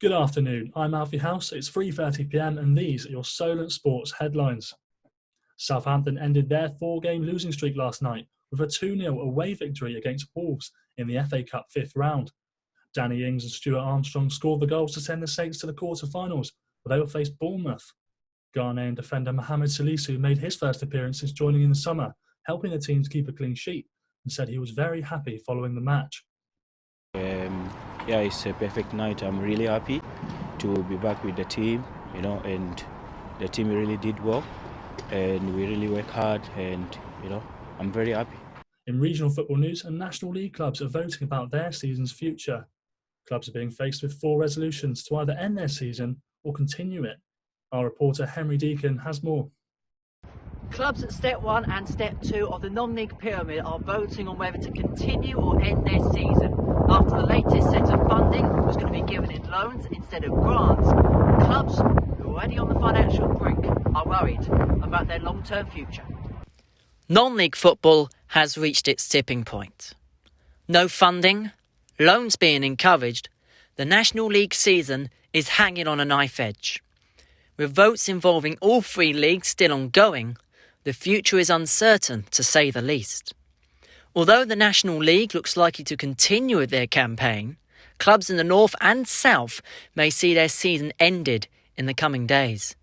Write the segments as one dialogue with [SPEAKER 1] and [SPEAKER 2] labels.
[SPEAKER 1] Good afternoon, I'm Alfie House. It's 3:30 p.m. and these are your Solent Sports headlines. Southampton ended their four-game losing streak last night with a 2-0 away victory against Wolves in the FA Cup fifth round. Danny Ings and Stuart Armstrong scored the goals to send the Saints to the quarter-finals, where they will face Bournemouth. Ghanaian defender Mohamed Salisu made his first appearance since joining in the summer, helping the team to keep a clean sheet, and said he was very happy following the match.
[SPEAKER 2] It's a perfect night. I'm really happy to be back with the team, and the team really did well, and we really work hard, and, I'm very happy.
[SPEAKER 1] In regional football news, and National League clubs are voting about their season's future. Clubs are being faced with 4 resolutions to either end their season or continue it. Our reporter Henry Deacon has more.
[SPEAKER 3] Clubs at Step 1 and Step 2 of the non-league pyramid are voting on whether to continue or end their season. After the latest set of funding was going to be given in loans instead of grants, clubs who are already on the financial brink are worried about their long-term future. Non-league football has reached its tipping point. No funding, loans being encouraged, the National League season is hanging on a knife edge. With votes involving all 3 leagues still ongoing, the future is uncertain, to say the least. Although the National League looks likely to continue with their campaign, clubs in the north and south may see their season ended in the coming days.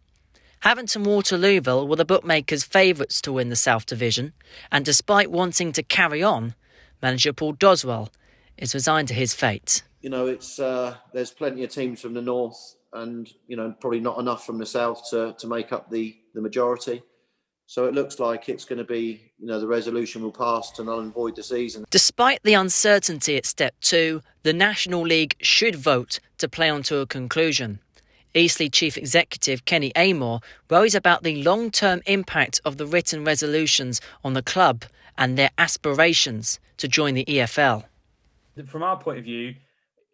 [SPEAKER 3] Haventon Waterlooville were the bookmakers' favourites to win the South Division, and despite wanting to carry on, manager Paul Doswell is resigned to his fate.
[SPEAKER 4] There's plenty of teams from the north and, probably not enough from the south to make up the majority. So it looks like it's going to be, the resolution will pass to null and void the season.
[SPEAKER 3] Despite the uncertainty at Step 2, the National League should vote to play on to a conclusion. Eastleigh Chief Executive Kenny Amor worries about the long-term impact of the written resolutions on the club and their aspirations to join the EFL.
[SPEAKER 5] From our point of view,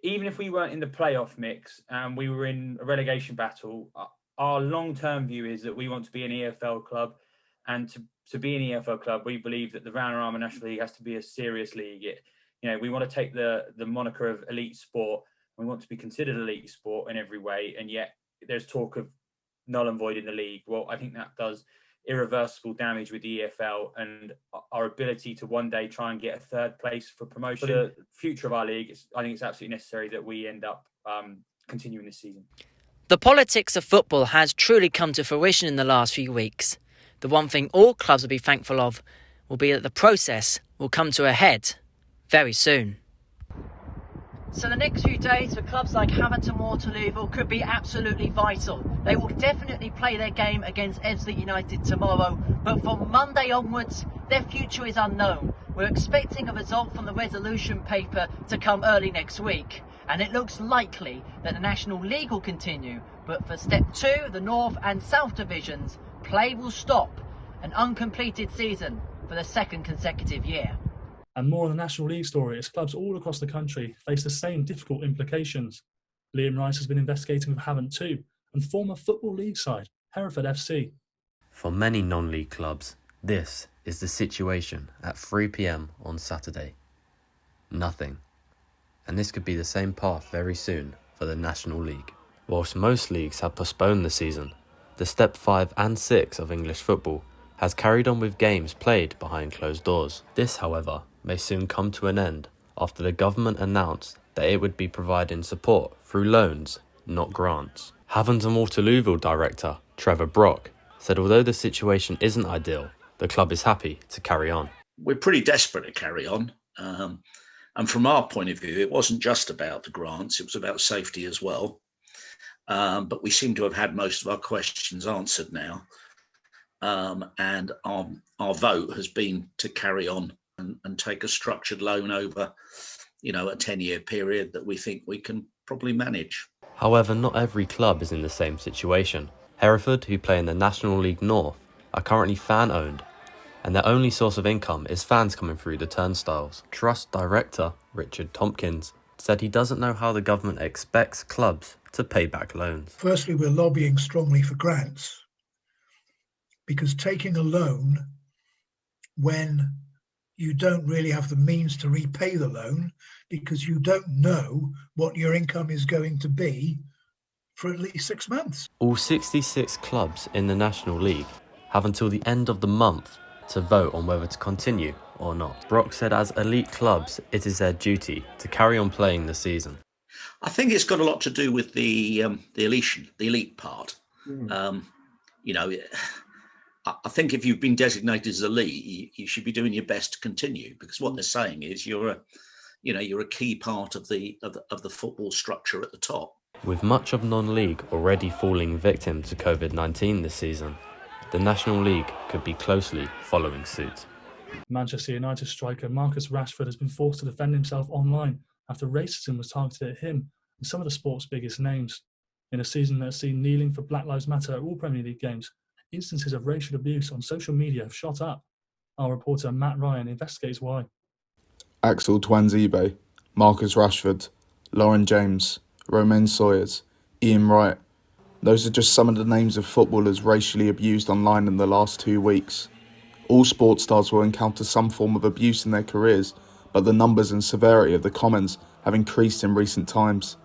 [SPEAKER 5] even if we weren't in the playoff mix and we were in a relegation battle, our long-term view is that we want to be an EFL club. And to be an EFL club, we believe that the Vanarama National League has to be a serious league. We want to take the moniker of elite sport. We want to be considered elite sport in every way. And yet there's talk of null and void in the league. Well, I think that does irreversible damage with the EFL and our ability to one day try and get a third place for promotion. For the future of our league, I think it's absolutely necessary that we end up continuing this season.
[SPEAKER 3] The politics of football has truly come to fruition in the last few weeks. The one thing all clubs will be thankful of will be that the process will come to a head very soon. So the next few days for clubs like Haverton Waterlooville could be absolutely vital. They will definitely play their game against Ebbsfleet United tomorrow, but from Monday onwards, their future is unknown. We're expecting a result from the resolution paper to come early next week, and it looks likely that the National League will continue, but for Step 2, the North and South Divisions, play will stop, an uncompleted season for the second consecutive year.
[SPEAKER 1] And more on the National League story as clubs all across the country face the same difficult implications. Liam Rice has been investigating with Havant too, and former Football League side, Hereford FC.
[SPEAKER 6] For many non-league clubs, this is the situation at 3 p.m. on Saturday. Nothing. And this could be the same path very soon for the National League. Whilst most leagues have postponed the season, the Step 5 and 6 of English football has carried on with games played behind closed doors. This, however, may soon come to an end after the government announced that it would be providing support through loans, not grants. Haverton Waterlooville director Trevor Brock said although the situation isn't ideal, the club is happy to carry on.
[SPEAKER 7] We're pretty desperate to carry on. And from our point of view, it wasn't just about the grants, it was about safety as well. But we seem to have had most of our questions answered now. And our vote has been to carry on and take a structured loan over, a 10-year period that we think we can probably manage.
[SPEAKER 6] However, not every club is in the same situation. Hereford, who play in the National League North, are currently fan-owned, and their only source of income is fans coming through the turnstiles. Trust director Richard Tompkins said he doesn't know how the government expects clubs to pay back loans.
[SPEAKER 8] Firstly, we're lobbying strongly for grants, because taking a loan when you don't really have the means to repay the loan, because you don't know what your income is going to be for at least 6 months.
[SPEAKER 6] All 66 clubs in the National League have until the end of the month to vote on whether to continue or not. Brock said as elite clubs, it is their duty to carry on playing the season.
[SPEAKER 7] I think it's got a lot to do with the elite part. You know, I think if you've been designated as elite, you should be doing your best to continue, because what they're saying is you're a key part of the football structure at the top.
[SPEAKER 6] With much of non-league already falling victim to COVID-19 this season, the National League could be closely following suit.
[SPEAKER 1] Manchester United striker Marcus Rashford has been forced to defend himself online after racism was targeted at him and some of the sport's biggest names. In a season that has seen kneeling for Black Lives Matter at all Premier League games, instances of racial abuse on social media have shot up. Our reporter Matt Ryan investigates why.
[SPEAKER 9] Axel Tuanzebe, Marcus Rashford, Lauren James, Romain Sawyers, Ian Wright. Those are just some of the names of footballers racially abused online in the last 2 weeks. All sports stars will encounter some form of abuse in their careers, but the numbers and severity of the comments have increased in recent times.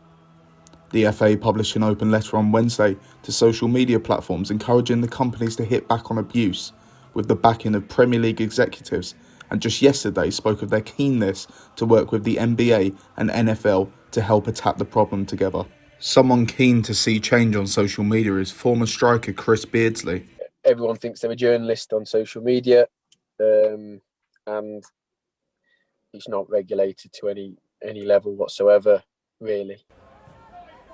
[SPEAKER 9] The FA published an open letter on Wednesday to social media platforms encouraging the companies to hit back on abuse, with the backing of Premier League executives, and just yesterday spoke of their keenness to work with the NBA and NFL to help attack the problem together. Someone keen to see change on social media is former striker Chris Beardsley.
[SPEAKER 10] Everyone thinks they're a journalist on social media, and it's not regulated to any level whatsoever, really.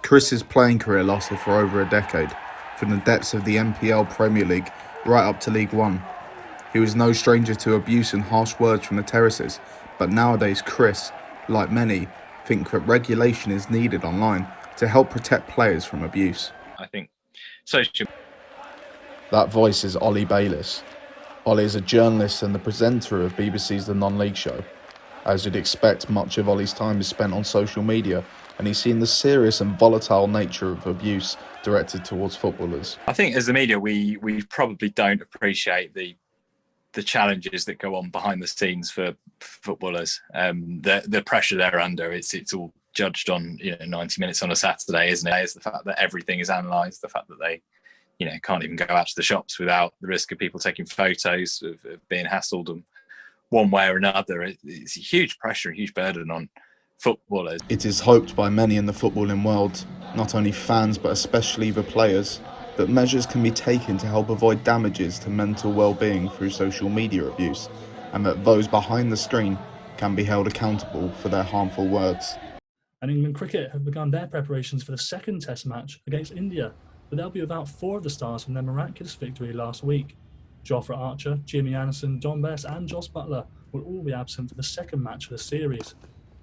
[SPEAKER 9] Chris's playing career lasted for over a decade, from the depths of the NPL Premier League right up to League One. He was no stranger to abuse and harsh words from the terraces, but nowadays Chris, like many, think that regulation is needed online to help protect players from abuse.
[SPEAKER 11] I think social...
[SPEAKER 9] That voice is Ollie Bayliss. Ollie is a journalist and the presenter of BBC's The Non-League Show. As you'd expect, much of Ollie's time is spent on social media, and he's seen the serious and volatile nature of abuse directed towards footballers.
[SPEAKER 11] I think as the media, we probably don't appreciate the challenges that go on behind the scenes for footballers. The pressure they're under, it's all judged on 90 minutes on a Saturday, isn't it? It's the fact that everything is analysed, the fact that they can't even go out to the shops without the risk of people taking photos of being hassled and one way or another. It's a huge pressure, a huge burden on footballers.
[SPEAKER 9] It is hoped by many in the footballing world, not only fans but especially the players, that measures can be taken to help avoid damages to mental well-being through social media abuse, and that those behind the screen can be held accountable for their harmful words.
[SPEAKER 1] And England cricket have begun their preparations for the second Test match against India, but they'll be without 4 of the stars from their miraculous victory last week. Jofra Archer, Jimmy Anderson, Don Best and Jos Buttler will all be absent for the second match of the series.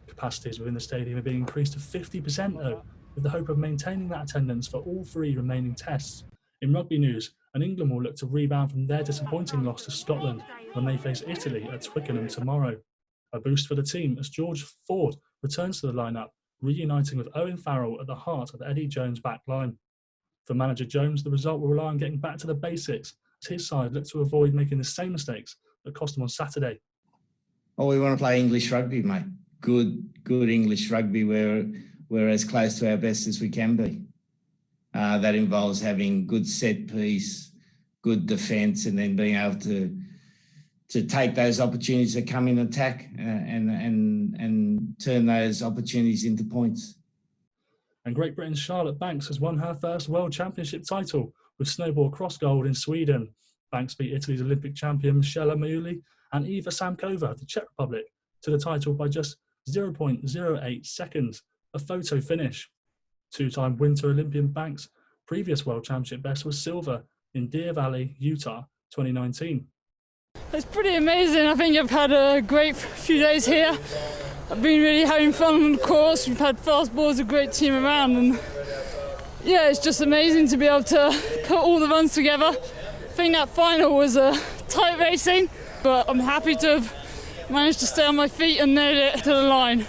[SPEAKER 1] Capacities within the stadium are being increased to 50% though, with the hope of maintaining that attendance for all 3 remaining tests. In rugby news, and England will look to rebound from their disappointing loss to Scotland when they face Italy at Twickenham tomorrow. A boost for the team as George Ford returns to the lineup, reuniting with Owen Farrell at the heart of Eddie Jones' back line. For manager Jones, the result will rely on getting back to the basics as his side look to avoid making the same mistakes that cost them on Saturday.
[SPEAKER 12] Well, we want to play English rugby, mate. Good English rugby where we're as close to our best as we can be. That involves having good set piece, good defence, and then being able to take those opportunities that come in attack and turn those opportunities into points.
[SPEAKER 1] And Great Britain's Charlotte Banks has won her first World Championship title with snowboard cross gold in Sweden. Banks beat Italy's Olympic champion Michela Maiuli and Eva Samkova of the Czech Republic to the title by just 0.08 seconds, a photo finish. 2-time Winter Olympian Banks' previous World Championship best was silver in Deer Valley, Utah, 2019.
[SPEAKER 13] It's pretty amazing. I think I've had a great few days here. I've been really having fun on the course. We've had fast balls, a great team around, and yeah, it's just amazing to be able to put all the runs together. I think that final was tight racing, but I'm happy to have managed to stay on my feet and nail it to the line.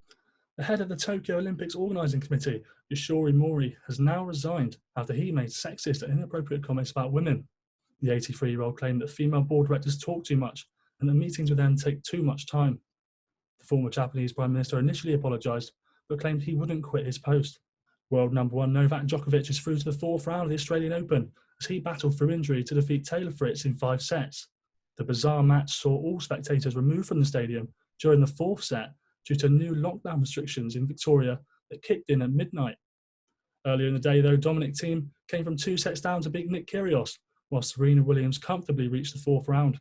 [SPEAKER 1] The head of the Tokyo Olympics Organising Committee, Yoshori Mori, has now resigned after he made sexist and inappropriate comments about women. The 83-year-old claimed that female board directors talk too much and that meetings with them take too much time. The former Japanese Prime Minister initially apologised, but claimed he wouldn't quit his post. World number one Novak Djokovic is through to the fourth round of the Australian Open as he battled through injury to defeat Taylor Fritz in 5 sets. The bizarre match saw all spectators removed from the stadium during the fourth set due to new lockdown restrictions in Victoria that kicked in at midnight. Earlier in the day, though, Dominic Thiem came from 2 sets down to beat Nick Kyrgios, while Serena Williams comfortably reached the fourth round.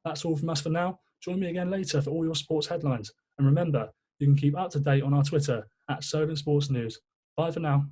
[SPEAKER 1] That's all from us for now. Join me again later for all your sports headlines. And remember, you can keep up to date on our Twitter @Solent Sports News. Bye for now.